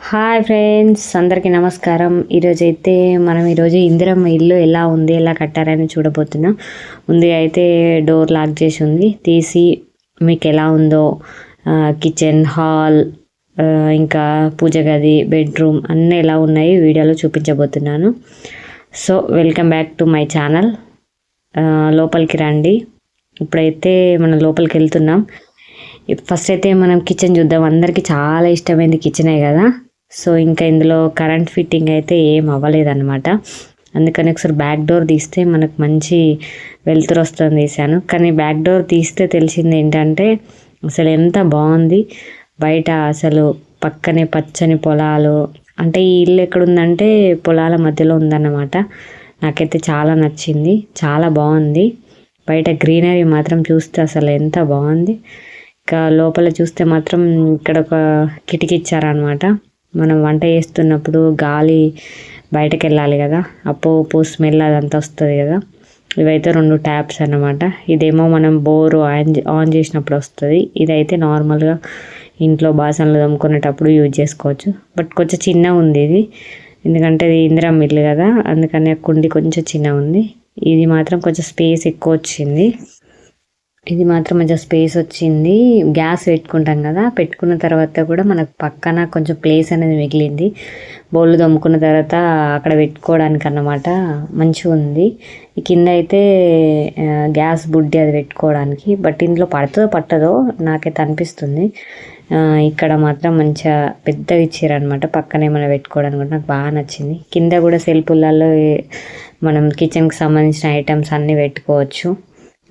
Hi friends, అందరికీ నమస్కారం. ఈరోజైతే మనం ఇందిరమ్మ ఇల్లు ఎలా ఉంది, ఎలా కట్టారని చూడబోతున్నాం. ముందుగా అయితే డోర్ లాక్ చేసి ఉంది, తీసి మీకు ఎలా ఉందో కిచెన్, హాల్, ఇంకా పూజ గది, బెడ్రూమ్ అన్నీ ఎలా ఉన్నాయి వీడియోలో చూపించబోతున్నాను. So welcome back to my channel. లోపలికి రండి. ఇప్పుడైతే మనం లోపలికి వెళ్తున్నాం. ఫస్ట్ అయితే మనం కిచెన్ చూద్దాం. అందరికీ చాలా ఇష్టమైంది కిచెనే కదా. సో ఇంకా ఇందులో కరెంట్ ఫిట్టింగ్ అయితే ఏం అవ్వలేదన్నమాట. అందుకని ఒకసారి బ్యాక్ డోర్ తీస్తే మనకు మంచి వెలుతురు వస్తుంది తీసాను. కానీ బ్యాక్ డోర్ తీస్తే తెలిసింది ఏంటంటే అసలు ఎంత బాగుంది. బయట అసలు పక్కనే పచ్చని పొలాలు, అంటే ఈ ఇల్లు ఎక్కడుందంటే పొలాల మధ్యలో ఉందన్నమాట. నాకైతే చాలా నచ్చింది, చాలా బాగుంది. బయట గ్రీనరీ మాత్రం చూస్తే అసలు ఎంత బాగుంది. ఇంకా లోపల చూస్తే మాత్రం ఇక్కడ ఒక కిటికీ ఇచ్చారనమాట. మనం వంట చేస్తున్నప్పుడు గాలి బయటకు వెళ్ళాలి కదా, ఆ పోపు స్మెల్ అదంతా వస్తుంది కదా. ఇవైతే 2 ట్యాప్స్ అన్నమాట. ఇదేమో మనం బోరు ఆన్ చేసినప్పుడు వస్తుంది. ఇదైతే నార్మల్గా ఇంట్లో బాసనలు తోముకునేటప్పుడు యూజ్ చేసుకోవచ్చు. బట్ కొంచెం చిన్నగా ఉంది ఇది, ఎందుకంటే ఇది ఇందిరమ్మ ఇల్లు కదా, అందుకని కుండి కొంచెం చిన్నగా ఉంది. ఇది మాత్రం కొంచెం స్పేస్ ఎక్కువ వచ్చింది. ఇది మాత్రం మంచిగా స్పేస్ వచ్చింది. గ్యాస్ పెట్టుకుంటాం కదా, పెట్టుకున్న తర్వాత కూడా మనకు పక్కన కొంచెం ప్లేస్ అనేది మిగిలింది. బౌల్ తోముకున్న తర్వాత అక్కడ పెట్టుకోవడానికి అన్నమాట. మంచిగా ఉంది. ఈ కింద అయితే గ్యాస్ బుడ్డి అది పెట్టుకోవడానికి. బట్ ఇందులో పట్టదో నాకైతే అనిపిస్తుంది. ఇక్కడ మాత్రం మంచిగా పెద్దగా ఇచ్చారనమాట, పక్కనే మనం పెట్టుకోవడానికి కూడా నాకు బాగా నచ్చింది. కింద కూడా సెల్ఫులలో మనం కిచెన్కి సంబంధించిన ఐటమ్స్ అన్నీ పెట్టుకోవచ్చు.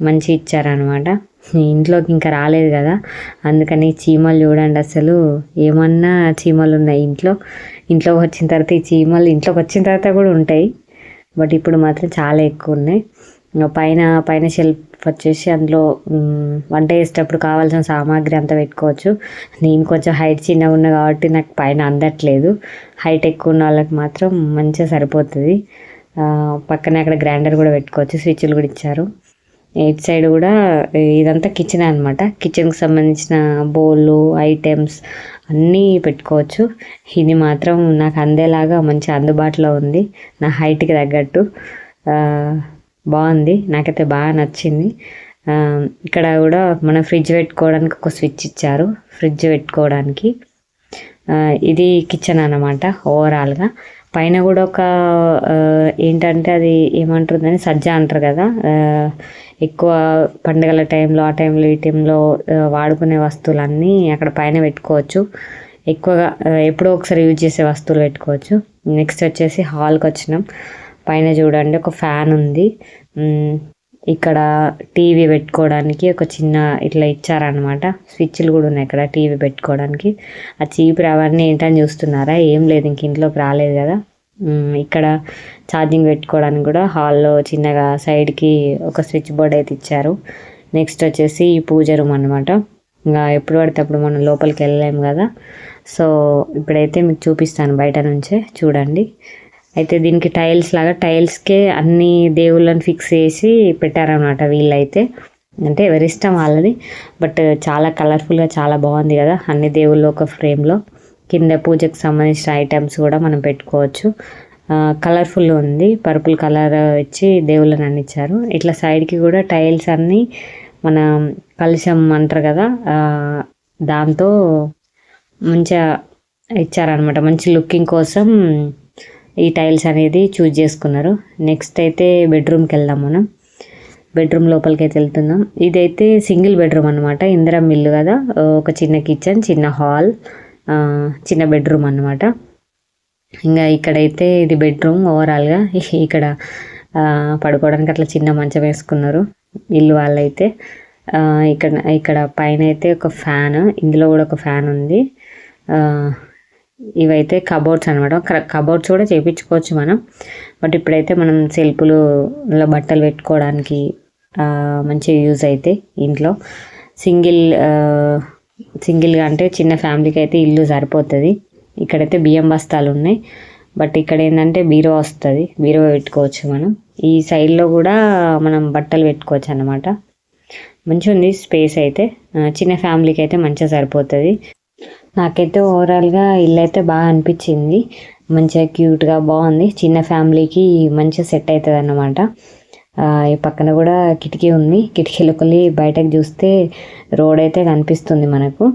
మంచి ఇచ్చారనమాట. ఇంట్లోకి ఇంకా రాలేదు కదా, అందుకని చీమలు చూడండి, అసలు ఏమన్నా చీమలు ఉన్నాయి ఇంట్లోకి వచ్చిన తర్వాత. ఈ చీమలు ఇంట్లోకి వచ్చిన తర్వాత కూడా ఉంటాయి, బట్ ఇప్పుడు మాత్రం చాలా ఎక్కువ ఉన్నాయి. పైన షెల్ఫ్ వచ్చేసి అందులో వంట చేసేటప్పుడు కావాల్సిన సామాగ్రి అంతా పెట్టుకోవచ్చు. నేను కొంచెం హైట్ చిన్నగా ఉన్నా కాబట్టి నాకు పైన అందట్లేదు. హైట్ ఎక్కువ ఉన్న వాళ్ళకి మాత్రం మంచిగా సరిపోతుంది. పక్కనే అక్కడ గ్రైండర్ కూడా పెట్టుకోవచ్చు, స్విచ్లు కూడా ఇచ్చారు. ఇటు సైడ్ కూడా ఇదంతా కిచెన్ అనమాట. కిచెన్కి సంబంధించిన బౌళ్ళు, ఐటమ్స్ అన్నీ పెట్టుకోవచ్చు. ఇది మాత్రం నాకు అందేలాగా మంచి అందుబాటులో ఉంది, నా హైట్కి తగ్గట్టు. బాగుంది, నాకైతే బాగా నచ్చింది. ఇక్కడ కూడా మనం ఫ్రిడ్జ్ పెట్టుకోవడానికి ఒక స్విచ్ ఇచ్చారు, ఫ్రిడ్జ్ పెట్టుకోవడానికి. ఇది కిచెన్ అన్నమాట ఓవరాల్గా. పైన కూడా ఒక ఏంటంటే అది ఏమంటారు దాన్ని, సజ్జ అంటారు కదా. ఎక్కువ పండుగల టైంలో, ఆ టైంలో, ఈ టైంలో వాడుకునే వస్తువులన్నీ అక్కడ పైన పెట్టుకోవచ్చు. ఎక్కువగా ఎప్పుడో ఒకసారి యూజ్ చేసే వస్తువులు పెట్టుకోవచ్చు. నెక్స్ట్ వచ్చేసి హాల్కి వచ్చినాం. పైన చూడండి ఒక ఫ్యాన్ ఉంది. ఇక్కడ టీవీ పెట్టుకోవడానికి ఒక చిన్న ఇట్లా ఇచ్చారనమాట. స్విచ్లు కూడా ఉన్నాయి ఇక్కడ టీవీ పెట్టుకోవడానికి. ఆ చీపురు అవన్నీ ఏంటని చూస్తున్నారా? ఏం లేదు, ఇంక ఇంట్లోకి రాలేదు కదా. ఇక్కడ ఛార్జింగ్ పెట్టుకోవడానికి కూడా హాల్లో చిన్నగా సైడ్కి ఒక స్విచ్ బోర్డ్ అయితే ఇచ్చారు. నెక్స్ట్ వచ్చేసి ఈ పూజ రూమ్ అనమాట. ఇంకా ఎప్పుడు పడితే అప్పుడు మనం లోపలికి వెళ్ళలేము కదా. సో ఇప్పుడైతే మీకు చూపిస్తాను బయట నుంచే, చూడండి. అయితే దీనికి టైల్స్ లాగా, టైల్స్కే అన్ని దేవుళ్ళని ఫిక్స్ చేసి పెట్టారనమాట వీళ్ళైతే. అంటే ఎవరి ఇష్టం వాళ్ళది, బట్ చాలా కలర్ఫుల్గా చాలా బాగుంది కదా. అన్ని దేవుళ్ళు ఒక ఫ్రేమ్లో. కింద పూజకు సంబంధించిన ఐటమ్స్ కూడా మనం పెట్టుకోవచ్చు. కలర్ఫుల్ ఉంది, పర్పుల్ కలర్ ఇచ్చి దేవుళ్ళని అన్ని ఇచ్చారు. ఇట్లా సైడ్కి కూడా టైల్స్ అన్నీ మన కలశం అంటారు కదా, దాంతో మంచిగా ఇచ్చారనమాట. మంచి లుకింగ్ కోసం ఈ టైల్స్ అనేది చూజ్ చేసుకున్నారు. నెక్స్ట్ అయితే బెడ్రూమ్కి వెళ్దాం మనం. బెడ్రూమ్ లోపలికి అయితే వెళ్తున్నాం. ఇదైతే సింగిల్ బెడ్రూమ్ అనమాట, ఇందిరమ్మ ఇల్లు కదా. ఒక చిన్న కిచెన్, చిన్న హాల్, చిన్న బెడ్రూమ్ అనమాట. ఇంకా ఇక్కడైతే ఇది బెడ్రూమ్ ఓవరాల్గా. ఇక్కడ పడుకోవడానికి అట్లా చిన్న మంచం వేసుకున్నారు ఇల్లు వాళ్ళైతే. ఇక్కడ పైన అయితే ఒక ఫ్యాన్, ఇందులో కూడా ఒక ఫ్యాన్ ఉంది. ఇవైతే కబోర్డ్స్ అనమాట. కబోర్డ్స్ కూడా చేయించుకోవచ్చు మనం, బట్ ఇప్పుడైతే మనం సెల్ఫ్లో బట్టలు పెట్టుకోవడానికి మంచిగా యూజ్ అయితే ఇంట్లో. సింగిల్గా అంటే చిన్న ఫ్యామిలీకి అయితే ఇల్లు సరిపోతుంది. ఇక్కడైతే బియ్యం బస్తాలు ఉన్నాయి, బట్ ఇక్కడ ఏంటంటే బీరువా వస్తుంది, బీరువా పెట్టుకోవచ్చు మనం. ఈ సైడ్లో కూడా మనం బట్టలు పెట్టుకోవచ్చు అన్నమాట. మంచిగా ఉంది స్పేస్ అయితే. చిన్న ఫ్యామిలీకి అయితే మంచిగా సరిపోతుంది. నాకైతే ఓవరాల్గా ఇల్లు అయితే బాగా అనిపించింది. మంచిగా క్యూట్గా బాగుంది. చిన్న ఫ్యామిలీకి మంచిగా సెట్ అవుతుంది అన్నమాట. ఈ పక్కన కూడా కిటికీ ఉంది. కిటికీలోకి బయటకు చూస్తే రోడ్ అయితే కనిపిస్తుంది మనకు.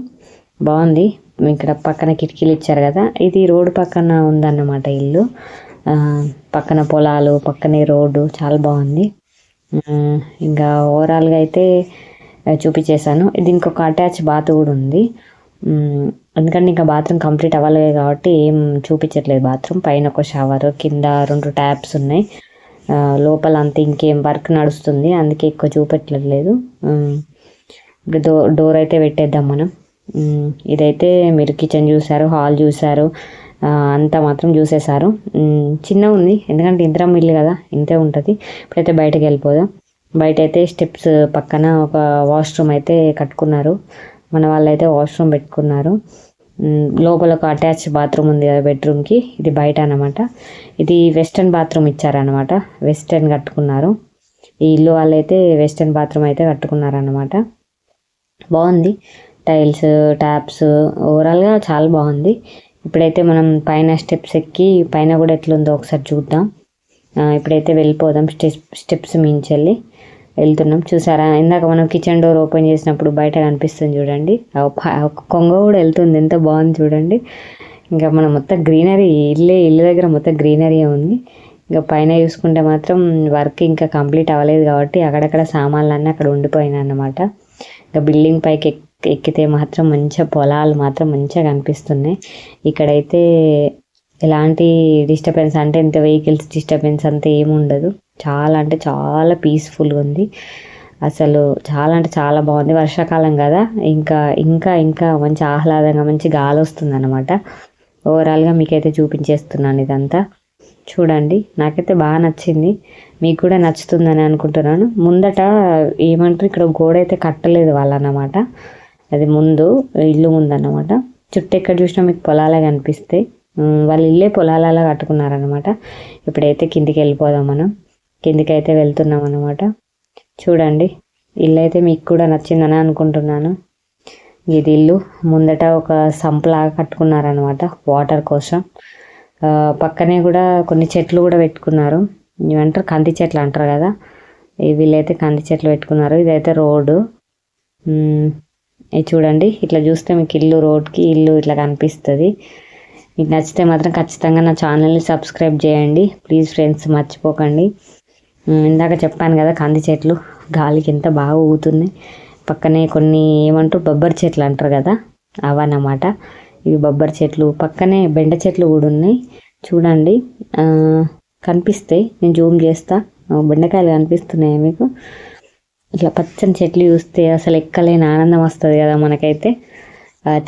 బాగుంది. ఇక్కడ పక్కన కిటికీలు ఇచ్చారు కదా, ఇది రోడ్డు పక్కన ఉందన్నమాట ఇల్లు. పక్కన పొలాలు, పక్కనే రోడ్డు, చాలా బాగుంది. ఇంకా ఓవరాల్గా అయితే చూపించేశాను. దీనికి ఒక అటాచ్ బాత్ కూడా ఉంది. ఎందుకంటే ఇంకా బాత్రూమ్ కంప్లీట్ అవ్వలేదు కాబట్టి ఏం చూపించట్లేదు. బాత్రూమ్ పైన ఒక షవర్, కింద 2 ట్యాప్స్ ఉన్నాయి. లోపల అంతా ఇంకేం వర్క్ నడుస్తుంది, అందుకే ఎక్కువ చూపెట్టలేదు. ఇప్పుడు డోర్ అయితే పెట్టేద్దాం మనం. ఇదైతే మీరు కిచెన్ చూసారు, హాల్ చూసారు, అంతా మాత్రం చూసేశారు. చిన్న ఉంది ఎందుకంటే ఇందిరం ఇల్లు కదా, ఇంతే ఉంటుంది. ఇప్పుడైతే బయటకు వెళ్ళిపోదాం. బయట అయితే స్టెప్స్ పక్కన ఒక వాష్రూమ్ అయితే కట్టుకున్నారు. మన వాళ్ళు అయితే వాష్రూమ్ పెట్టుకున్నారు. లోపల ఒక అటాచ్ బాత్రూమ్ ఉంది కదా బెడ్రూమ్కి, ఇది బయట అనమాట. ఇది వెస్టర్న్ బాత్రూమ్ ఇచ్చారనమాట. వెస్టర్న్ కట్టుకున్నారు. ఈ ఇల్లు వాళ్ళైతే వెస్టర్న్ బాత్రూమ్ అయితే కట్టుకున్నారనమాట. బాగుంది. టైల్స్, ట్యాప్స్ ఓవరాల్గా చాలా బాగుంది. ఇప్పుడైతే మనం పైన స్టెప్స్ ఎక్కి పైన కూడా ఎట్లుందో ఒకసారి చూద్దాం. ఇప్పుడైతే వెళ్ళిపోదాం. స్టెప్స్ మించెళ్ళి వెళ్తున్నాం. చూసారా, ఇందాక మనం కిచెన్ డోర్ ఓపెన్ చేసినప్పుడు బయట కనిపిస్తుంది చూడండి, కొంగ కూడా వెళ్తుంది. ఎంత బాగుంది చూడండి. ఇంకా మనం మొత్తం గ్రీనరీ, ఇల్లు దగ్గర మొత్తం గ్రీనరీ ఉంది. ఇంకా పైన చూసుకుంటే మాత్రం వర్క్ ఇంకా కంప్లీట్ అవ్వలేదు కాబట్టి అక్కడక్కడ సామాన్లన్నీ అక్కడ ఉండిపోయినాయి అన్నమాట. ఇంకా బిల్డింగ్ పైకి ఎక్కితే మాత్రం మంచిగా పొలాలు మాత్రం మంచిగా కనిపిస్తున్నాయి. ఇక్కడైతే ఎలాంటి డిస్టర్బెన్స్ అంటే ఇంత వెహికల్స్ డిస్టర్బెన్స్ అంతా ఏముండదు. చాలా అంటే చాలా పీస్ఫుల్గా ఉంది. అసలు చాలా అంటే చాలా బాగుంది. వర్షాకాలం కదా, ఇంకా ఇంకా ఇంకా మంచి ఆహ్లాదంగా మంచి గాలి వస్తుంది అనమాట. ఓవరాల్గా మీకైతే చూపించేస్తున్నాను ఇదంతా. చూడండి, నాకైతే బాగా నచ్చింది. మీకు కూడా నచ్చుతుందని అనుకుంటున్నాను. ముందట ఏమంటారు, ఇక్కడ గోడ అయితే కట్టలేదు వాళ్ళన్నమాట. అది ముందు ఇల్లు ముందన్నమాట. చుట్టూ ఎక్కడ చూసినా మీకు పొలాలే కనిపిస్తాయి. వాళ్ళ ఇల్లే పొలాలలో కట్టుకున్నారనమాట. ఇప్పుడైతే కిందికి వెళ్ళిపోదాం. మనం కిందికి అయితే వెళ్తున్నాం అనమాట. చూడండి, ఇల్లు అయితే మీకు కూడా నచ్చిందని అనుకుంటున్నాను. ఇది ఇల్లు ముందట ఒక సంప్లాగా కట్టుకున్నారనమాట వాటర్ కోసం. పక్కనే కూడా కొన్ని చెట్లు కూడా పెట్టుకున్నారు. ఇవంటారు కంది చెట్లు అంటారు కదా, వీళ్ళైతే కంది చెట్లు పెట్టుకున్నారు. ఇదైతే రోడ్డు. ఇది చూడండి, ఇట్లా చూస్తే మీకు ఇల్లు రోడ్కి ఇల్లు ఇట్లా కనిపిస్తుంది. మీకు నచ్చితే మాత్రం ఖచ్చితంగా నా ఛానల్ని సబ్స్క్రైబ్ చేయండి ప్లీజ్ ఫ్రెండ్స్, మర్చిపోకండి. ఇందాక చెప్పాను కదా కంది చెట్లు గాలికి ఎంత బాగా ఊగుతుంది. పక్కనే కొన్ని ఏమంటారు బొబ్బరి చెట్లు అంటారు కదా, అవన్నమాట. ఇవి బొబ్బరి చెట్లు. పక్కనే బెండ చెట్లు కూడా ఉన్నాయి. చూడండి, కనిపిస్తాయి. నేను జూమ్ చేస్తా. బెండకాయలు కనిపిస్తున్నాయి మీకు. ఇట్లా పచ్చని చెట్లు చూస్తే అసలు ఎక్కలేని ఆనందం వస్తుంది కదా మనకైతే.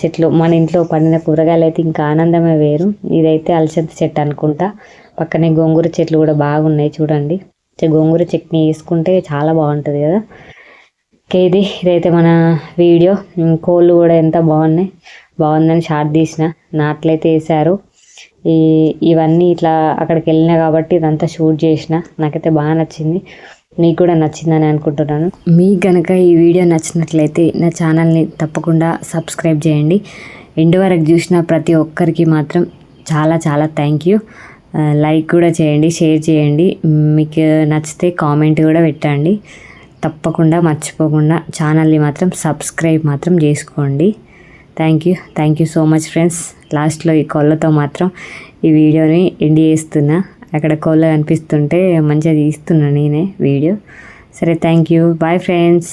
చెట్లు మన ఇంట్లో పండిన కూరగాయలు అయితే ఇంకా ఆనందమే వేరు. ఇదైతే అలసంద చెట్టు అనుకుంటా. పక్కనే గోంగూర చెట్లు కూడా బాగున్నాయి చూడండి. గోంగూర చట్నీ వేసుకుంటే చాలా బాగుంటుంది కదా. ఇదైతే మన వీడియో. కోళ్ళు కూడా ఎంత బాగుందని షార్ట్ తీసిన. నాట్లయితే వేసారు. ఇవన్నీ ఇట్లా అక్కడికి వెళ్ళినా కాబట్టి ఇదంతా షూట్ చేసిన. నాకైతే బాగా నచ్చింది. మీకు కూడా నచ్చిందని అనుకుంటున్నాను. మీకు కనుక ఈ వీడియో నచ్చినట్లయితే నా ఛానల్ని తప్పకుండా సబ్స్క్రైబ్ చేయండి. ఎండ్ వరకు చూసిన ప్రతి ఒక్కరికి మాత్రం చాలా చాలా థ్యాంక్ యూ. లైక్ కూడా చేయండి, షేర్ చేయండి. మీకు నచ్చితే కామెంట్ కూడా పెట్టండి. తప్పకుండా మర్చిపోకుండా ఛానల్ని మాత్రం సబ్స్క్రైబ్ మాత్రం చేసుకోండి. Thank you so much friends. లాస్ట్లో ఈ కోళ్ళతో మాత్రం ఈ వీడియోని ఎండ్ చేస్తున్నా. అక్కడ కోళ్ళ కనిపిస్తుంటే మంచిగా తీస్తున్నా నేనే వీడియో. సరే, థ్యాంక్ యూ. Bye friends.